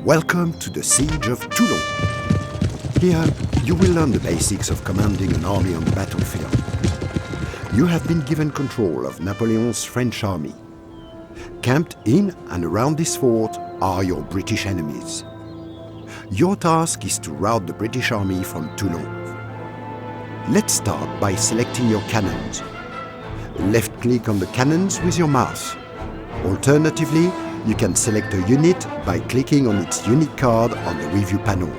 Welcome to the Siege of Toulon. Here, you will learn the basics of commanding an army on the battlefield. You have been given control of Napoleon's French army. Camped in and around this fort are your British enemies. Your task is to rout the British army from Toulon. Let's start by selecting your cannons. Left-click on the cannons with your mouse. Alternatively, you can select a unit by clicking on its unit card on the review panel.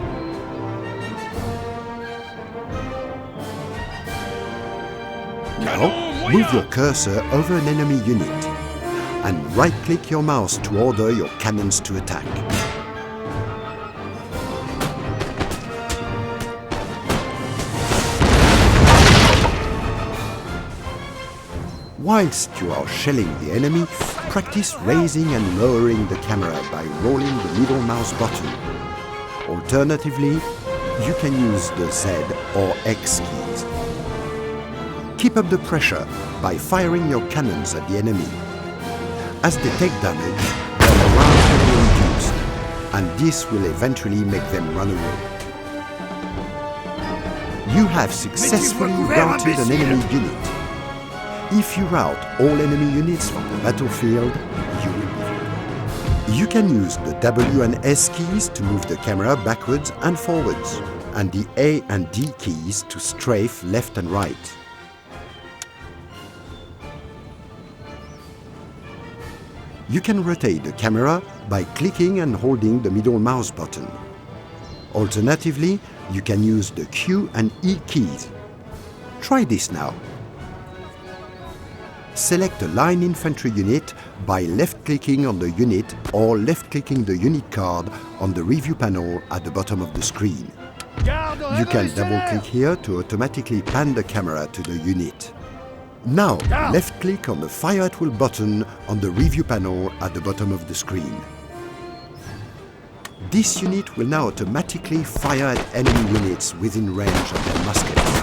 Now, move your cursor over an enemy unit and right-click your mouse to order your cannons to attack. Whilst you are shelling the enemy, practice raising and lowering the camera by rolling the middle mouse button. Alternatively, you can use the Z or X keys. Keep up the pressure by firing your cannons at the enemy. As they take damage, their morale can be reduced, and this will eventually make them run away. You have successfully routed an enemy unit. If you rout all enemy units from the battlefield, you will be victorious. You can use the W and S keys to move the camera backwards and forwards, and the A and D keys to strafe left and right. You can rotate the camera by clicking and holding the middle mouse button. Alternatively, you can use the Q and E keys. Try this now. Select a line infantry unit by left-clicking on the unit or left-clicking the unit card on the review panel at the bottom of the screen. You can double-click here to automatically pan the camera to the unit. Now, left-click on the Fire at Will button on the review panel at the bottom of the screen. This unit will now automatically fire at enemy units within range of their muskets.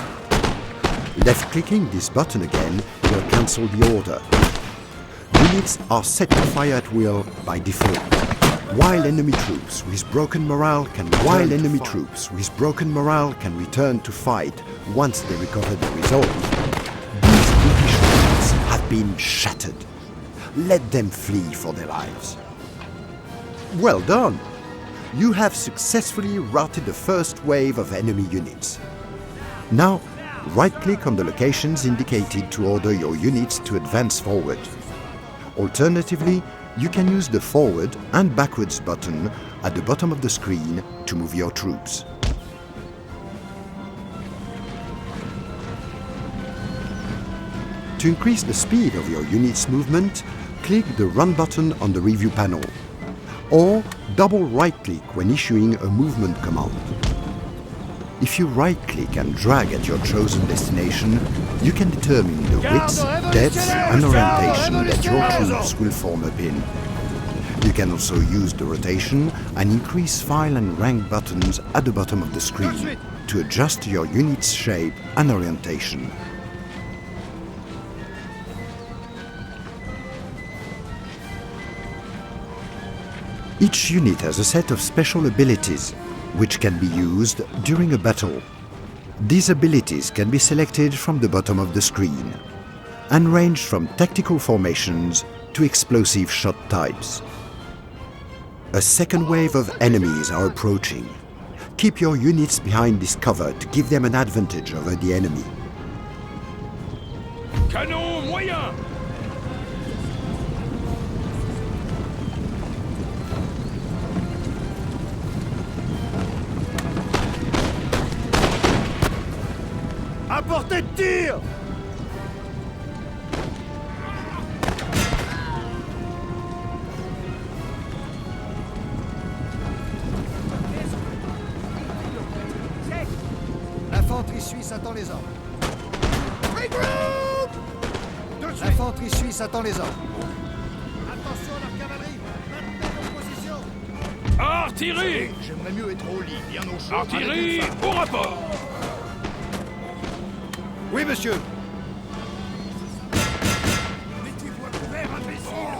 Left-clicking this button again will cancel the order. Units are set to fire at will by default. While enemy troops with broken morale can return to fight once they recover their resolve, these British units have been shattered. Let them flee for their lives. Well done! You have successfully routed the first wave of enemy units. Now, right-click on the locations indicated to order your units to advance forward. Alternatively, you can use the forward and backwards button at the bottom of the screen to move your troops. To increase the speed of your unit's movement, click the Run button on the review panel, or double right-click when issuing a movement command. If you right-click and drag at your chosen destination, you can determine the width, depth and orientation that your troops will form up in. You can also use the rotation and increase file and rank buttons at the bottom of the screen to adjust your unit's shape and orientation. Each unit has a set of special abilities, which can be used during a battle. These abilities can be selected from the bottom of the screen and range from tactical formations to explosive shot types. A second wave of enemies are approaching. Keep your units behind this cover to give them an advantage over the enemy. Canon moyen! À portée de tir! L'infanterie suisse attend les ordres. L'infanterie suisse attend les ordres. Attention à la cavalerie! Maintenez vos positions! Artillerie! J'aimerais mieux être au lit, bien au chaud. Artillerie, au rapport! Oui, monsieur. Mettez-vous à couvert, imbécile!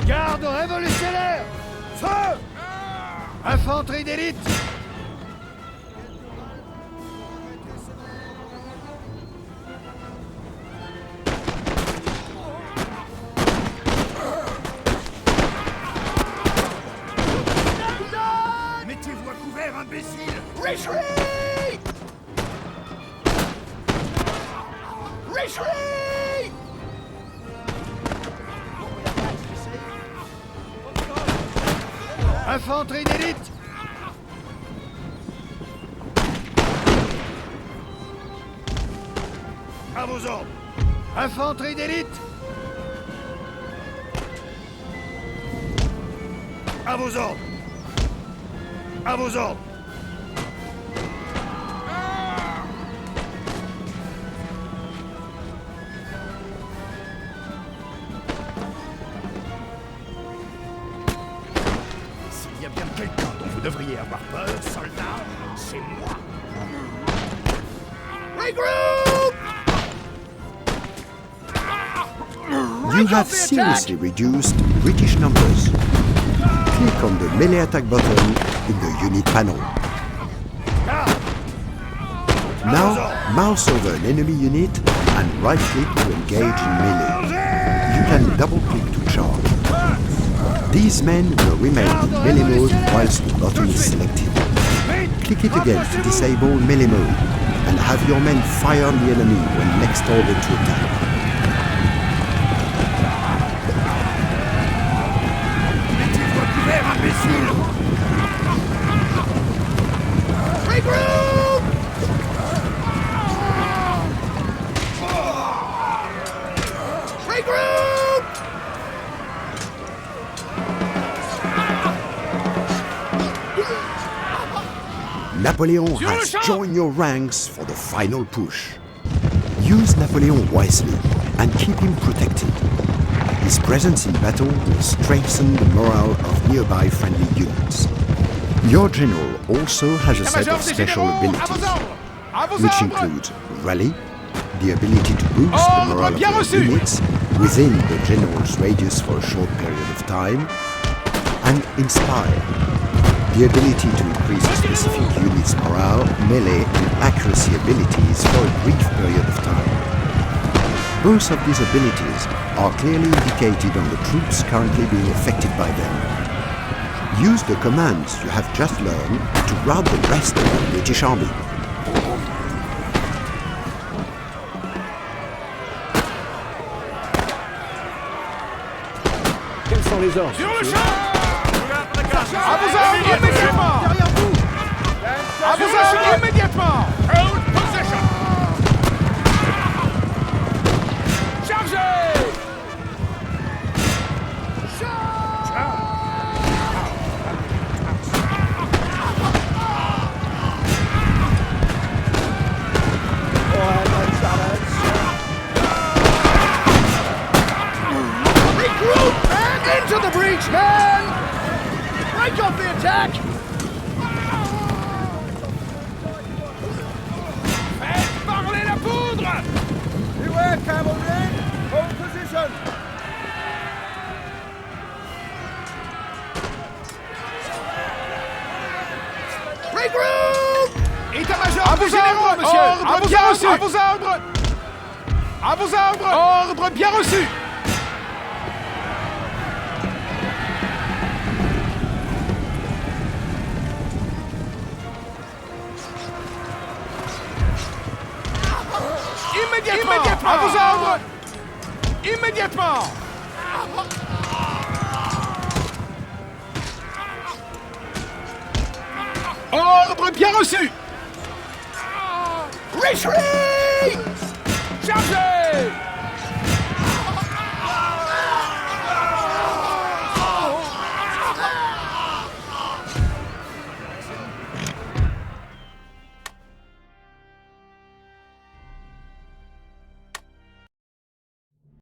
Garde révolutionnaire! Feu! Infanterie d'élite! Mettez-vous à couvert, imbécile! Retreat! Retreat! Infanterie d'élite! À vos ordres! Infanterie d'élite! À vos ordres! À vos ordres! S'il y a bien quelqu'un dont vous devriez avoir peur, soldat, c'est moi! Regroup! You have seriously reduced British numbers. Click on the melee attack button in the unit panel. Now, mouse over an enemy unit and right-click to engage in melee. You can double-click to charge. These men will remain in melee mode whilst the button is selected. Click it again to disable melee mode and have your men fire on the enemy when next ordered to attack. Regroup! Regroup! Napoleon has joined your ranks for the final push. Use Napoleon wisely and keep him protected. His presence in battle will strengthen the morale of nearby friendly units. Your general also has a set of special abilities, which include Rally, the ability to boost the morale of your units within the general's radius for a short period of time, and Inspire, the ability to increase a specific unit's morale, melee, and accuracy abilities for a brief period of time. Both of these abilities are clearly indicated on the troops currently being affected by them. Use the commands you have just learned to rout the rest of the British Army. Quels sont les ordres? Sur le champ! À vos ordres immédiatement! Derrière vous! À vos ordres immédiatement! Hold position! Chargez! Regroup and into the breach, men! Break off the attack! Faites parler la poudre! Beware, cavalry! Hold position! Regroup! État-major À vos ordres, monsieur! Ordre bien reçu! À vos ordres! À vos ordres! Ordre bien reçu! Immédiatement! À vos ordres! Immédiatement! Ordre bien reçu! Retreat! Chargez!